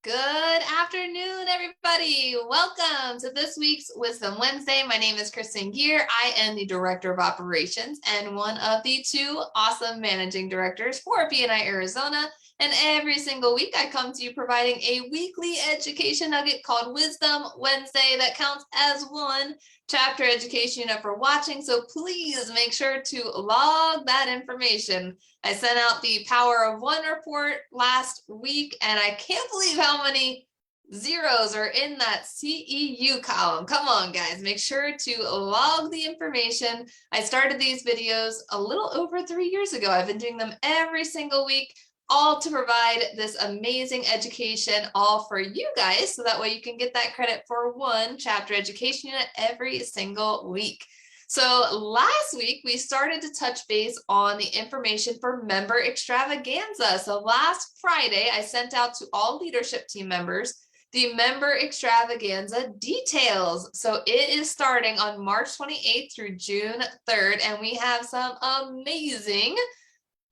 Good afternoon, everybody. Welcome to this week's Wisdom Wednesday. My name is Kristen Gear. I am the Director of Operations and one of the two awesome managing directors for BNI Arizona. And every single week, I come to you providing a weekly education nugget called Wisdom Wednesday that counts as one chapter education unit for watching. So please make sure to log that information. I sent out the Power of One report last week, and I can't believe how many zeros are in that CEU column. Come on, guys, make sure to log the information. I started these videos a little over 3 years ago. I've been doing them every single week, all to provide this amazing education, all for you guys, so that way you can get that credit for one chapter education unit every single week. So last week, we started to touch base on the information for member extravaganza. So last Friday, I sent out to all leadership team members the member extravaganza details. So it is starting on March 28th through June 3rd, and we have some amazing,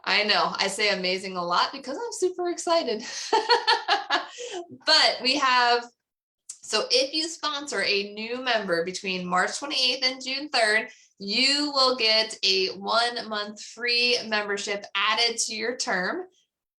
I know I say amazing a lot because I'm super excited, but we have, so if you sponsor a new member between March 28th and June 3rd, you will get a 1 month free membership added to your term.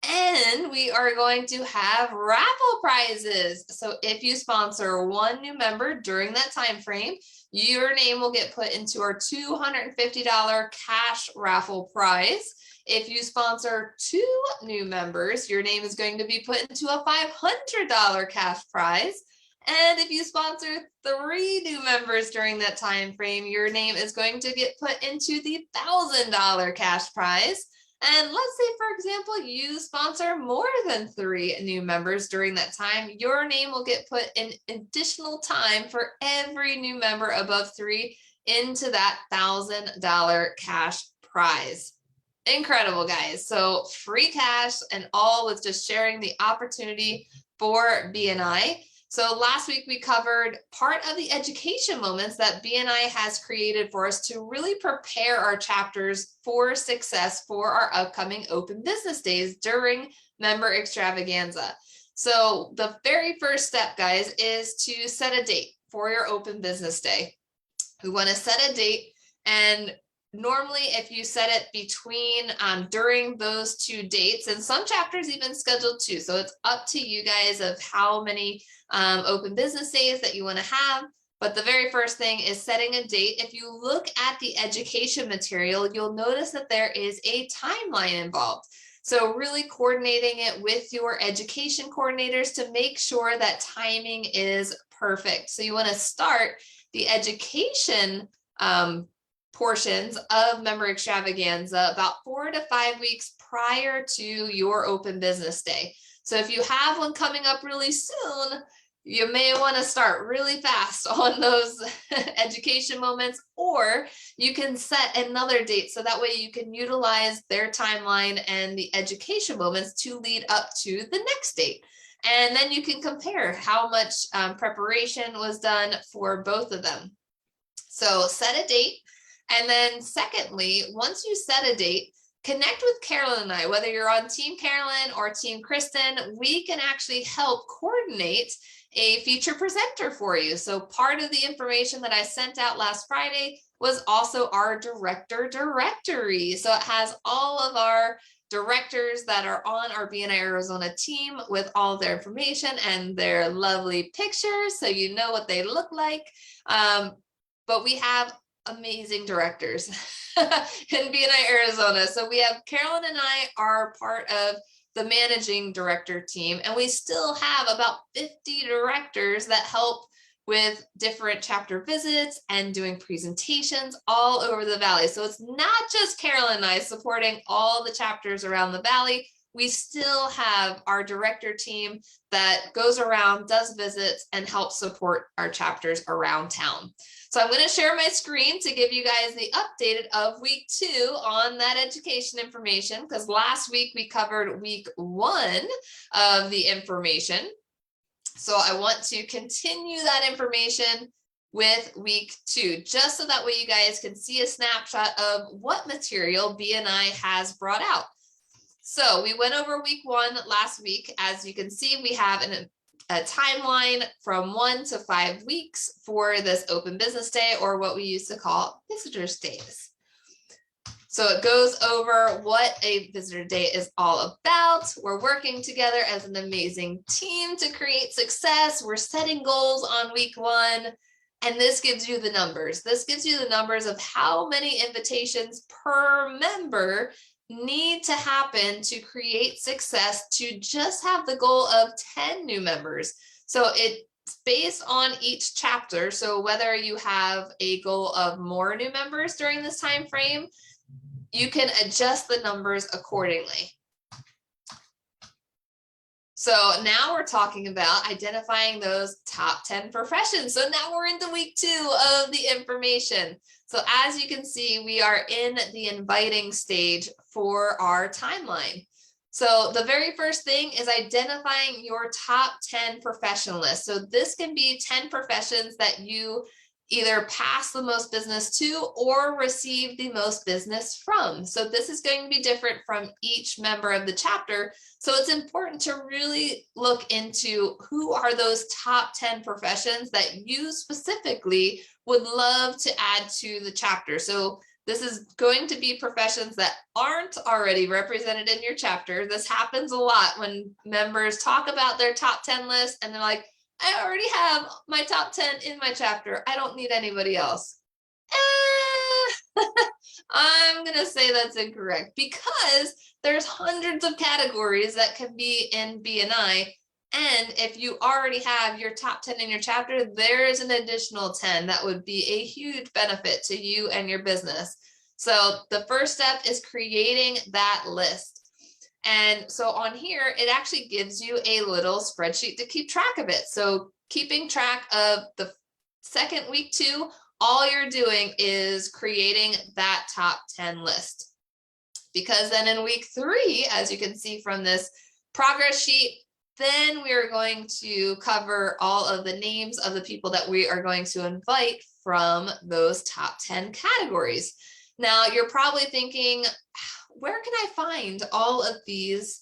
And we are going to have raffle prizes. So if you sponsor one new member during that time frame, your name will get put into our $250 cash raffle prize. If you sponsor two new members, your name is going to be put into a $500 cash prize. And if you sponsor three new members during that time frame, your name is going to get put into the $1,000 cash prize. And let's say, for example, you sponsor more than three new members during that time, your name will get put in additional time for every new member above three into that $1,000 cash prize. Incredible, guys. So free cash and all with just sharing the opportunity for BNI. So last week we covered part of the education moments that BNI has created for us to really prepare our chapters for success for our upcoming open business days during member extravaganza. So the very first step, guys, is to set a date for your open business day. We want to set a date, and normally if you set it between during those two dates, and some chapters even scheduled two, so it's up to you guys of how many open business days that you want to have. But the very first thing is setting a date. If you look at the education material, you'll notice that there is a timeline involved. So really coordinating it with your education coordinators to make sure that timing is perfect. So you want to start the education portions of member extravaganza about 4 to 5 weeks prior to your open business day. So if you have one coming up really soon, you may want to start really fast on those education moments, or you can set another date so that way you can utilize their timeline and the education moments to lead up to the next date. And then you can compare how much preparation was done for both of them. So set a date. And then secondly, once you set a date, connect with Carolyn and I. Whether you're on Team Carolyn or Team Kristen, we can actually help coordinate a feature presenter for you. So part of the information that I sent out last Friday was also our director directory. So it has all of our directors that are on our BNI Arizona team with all their information and their lovely pictures, so you know what they look like. But we have amazing directors in BNI Arizona. So we have Carolyn and I are part of the managing director team, and we still have about 50 directors that help with different chapter visits and doing presentations all over the valley. So it's not just Carolyn and I supporting all the chapters around the valley. We still have our director team that goes around, does visits, and helps support our chapters around town. So I'm going to share my screen to give you guys the updated of week 2 on that education information, because last week we covered week 1 of the information. So I want to continue that information with week 2, just so that way you guys can see a snapshot of what material BNI has brought out. So we went over week 1 last week. As you can see, we have an a timeline from 1 to 5 weeks for this open business day, or what we used to call visitors days. So it goes over what a visitor day is all about. We're working together as an amazing team to create success. We're setting goals on week 1. And this gives you the numbers. This gives you the numbers of how many invitations per member need to happen to create success to just have the goal of 10 new members. So it's based on each chapter. So whether you have a goal of more new members during this time frame, you can adjust the numbers accordingly. So now we're talking about identifying those top 10 professions. So now we're into week 2 of the information. So as you can see, we are in the inviting stage for our timeline. So the very first thing is identifying your top 10 profession list. So this can be 10 professions that you either pass the most business to or receive the most business from. So this is going to be different from each member of the chapter. So it's important to really look into who are those top 10 professions that you specifically would love to add to the chapter. So this is going to be professions that aren't already represented in your chapter. This happens a lot when members talk about their top 10 list and they're like, I already have my top 10 in my chapter. I don't need anybody else. I'm going to say that's incorrect because there's hundreds of categories that can be in BNI. And if you already have your top 10 in your chapter, there is an additional 10 that would be a huge benefit to you and your business. So the first step is creating that list. And so on here, it actually gives you a little spreadsheet to keep track of it. So keeping track of the second week 2, all you're doing is creating that top 10 list. Because then in week 3, as you can see from this progress sheet, then we are going to cover all of the names of the people that we are going to invite from those top 10 categories. Now, you're probably thinking, where can I find all of these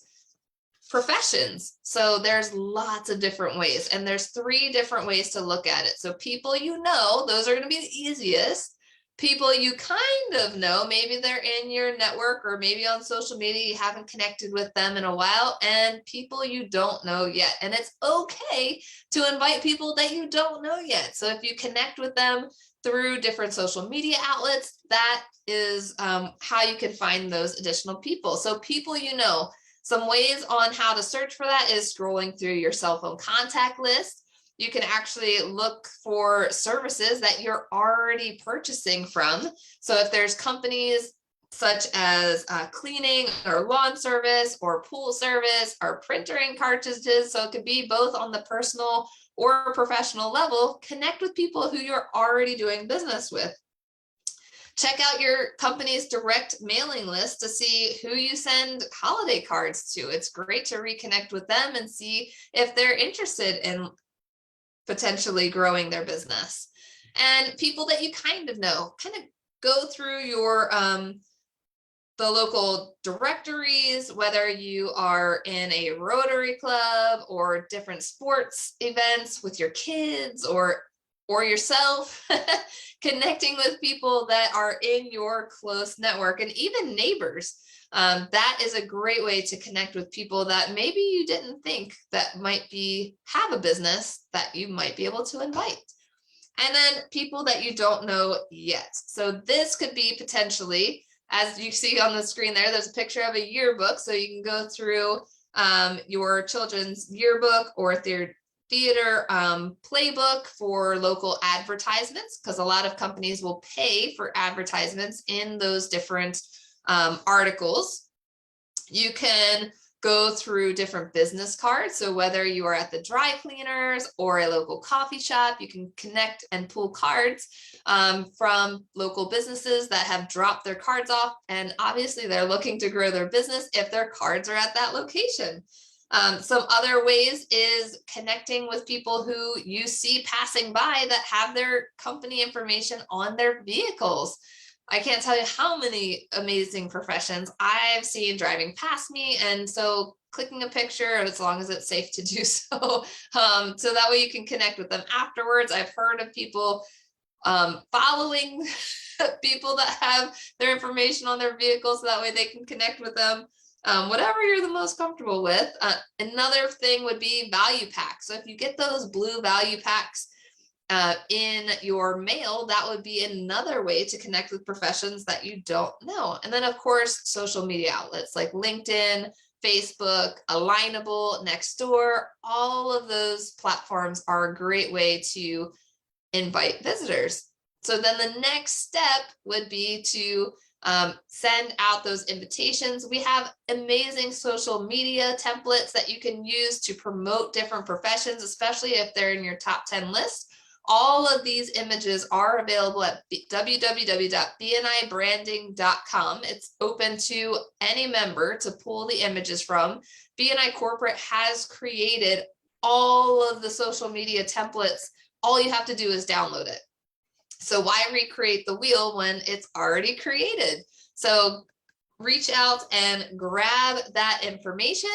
professions? So there's lots of different ways, and there's 3 different ways to look at it. So people you know, those are going to be the easiest. People you kind of know, maybe they're in your network or maybe on social media, you haven't connected with them in a while, and people you don't know yet. And it's okay to invite people that you don't know yet. So if you connect with them through different social media outlets, that is how you can find those additional people. So people you know, some ways on how to search for that is scrolling through your cell phone contact list. You can actually look for services that you're already purchasing from. So if there's companies such as cleaning or lawn service or pool service or printering cartridges, so it could be both on the personal or professional level, connect with people who you're already doing business with. Check out your company's direct mailing list to see who you send holiday cards to. It's great to reconnect with them and see if they're interested in potentially growing their business. And people that you kind of know, kind of go through your the local directories, whether you are in a Rotary Club or different sports events with your kids or yourself, connecting with people that are in your close network and even neighbors. That is a great way to connect with people that maybe you didn't think that might have a business that you might be able to invite. And then people that you don't know yet. So this could be potentially, as you see on the screen there's a picture of a yearbook. So you can go through your children's yearbook or their theater playbook for local advertisements, because a lot of companies will pay for advertisements in those different articles. You can go through different business cards. So whether you are at the dry cleaners or a local coffee shop, you can connect and pull cards from local businesses that have dropped their cards off. And obviously they're looking to grow their business if their cards are at that location. Some other ways is connecting with people who you see passing by that have their company information on their vehicles. I can't tell you how many amazing professions I've seen driving past me. And so clicking a picture, as long as it's safe to do so, so that way you can connect with them afterwards. I've heard of people following people that have their information on their vehicles, so that way they can connect with them. Whatever you're the most comfortable with. Another thing would be value packs. So if you get those blue value packs in your mail, that would be another way to connect with professions that you don't know. And then of course, social media outlets like LinkedIn, Facebook, Alignable, Nextdoor, all of those platforms are a great way to invite visitors. So then the next step would be to send out those invitations. We have amazing social media templates that you can use to promote different professions, especially if they're in your top 10 list. All of these images are available at www.bnibranding.com. It's open to any member to pull the images from. BNI Corporate has created all of the social media templates. All you have to do is download it. So why recreate the wheel when it's already created? So reach out and grab that information.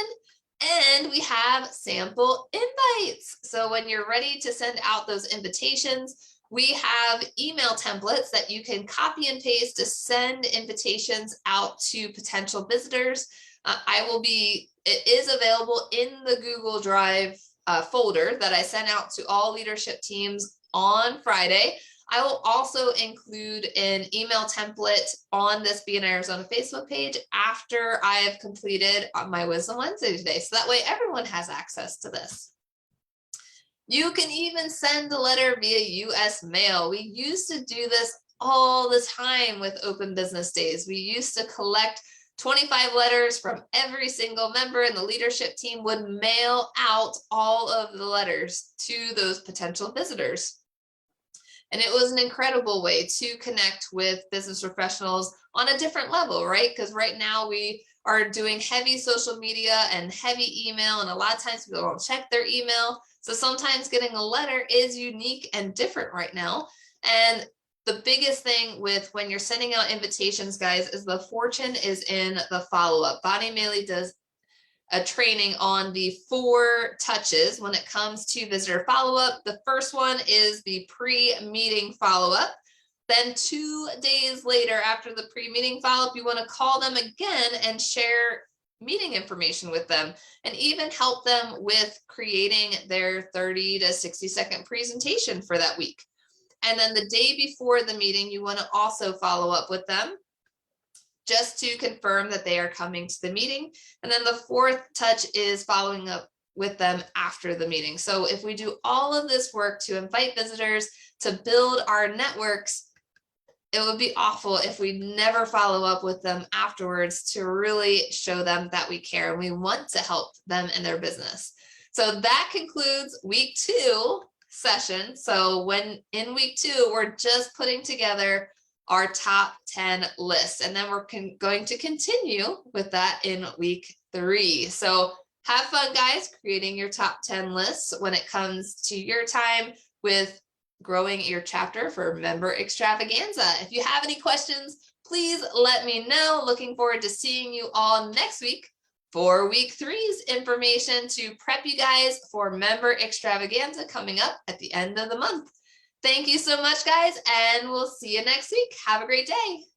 And we have sample invites. So when you're ready to send out those invitations, we have email templates that you can copy and paste to send invitations out to potential visitors. It is available in the Google Drive folder that I sent out to all leadership teams on Friday. I will also include an email template on this BNI Arizona Facebook page after I have completed my Wisdom Wednesday today. So that way everyone has access to this. You can even send a letter via US mail. We used to do this all the time with Open Business Days. We used to collect 25 letters from every single member, and the leadership team would mail out all of the letters to those potential visitors. And it was an incredible way to connect with business professionals on a different level, right? Because right now we are doing heavy social media and heavy email, and a lot of times people don't check their email. So sometimes getting a letter is unique and different right now. And the biggest thing with when you're sending out invitations, guys, is the fortune is in the follow-up. Bonnie Maley does a training on the 4 touches when it comes to visitor follow-up. The first one is the pre-meeting follow-up. Then 2 days later, after the pre-meeting follow-up, you want to call them again and share meeting information with them, and even help them with creating their 30 to 60-second presentation for that week. And then the day before the meeting, you want to also follow up with them just to confirm that they are coming to the meeting. And then the 4th touch is following up with them after the meeting. So if we do all of this work to invite visitors, to build our networks, it would be awful if we never follow up with them afterwards to really show them that we care and we want to help them in their business. So that concludes week 2 session. So in week 2, we're just putting together our top 10 list, and then we're going to continue with that in week 3. So have fun, guys, creating your top 10 lists when it comes to your time with growing your chapter for Member Extravaganza. If you have any questions, please let me know. Looking forward to seeing you all next week for week 3's information to prep you guys for Member Extravaganza coming up at the end of the month. Thank you so much, guys, and we'll see you next week. Have a great day.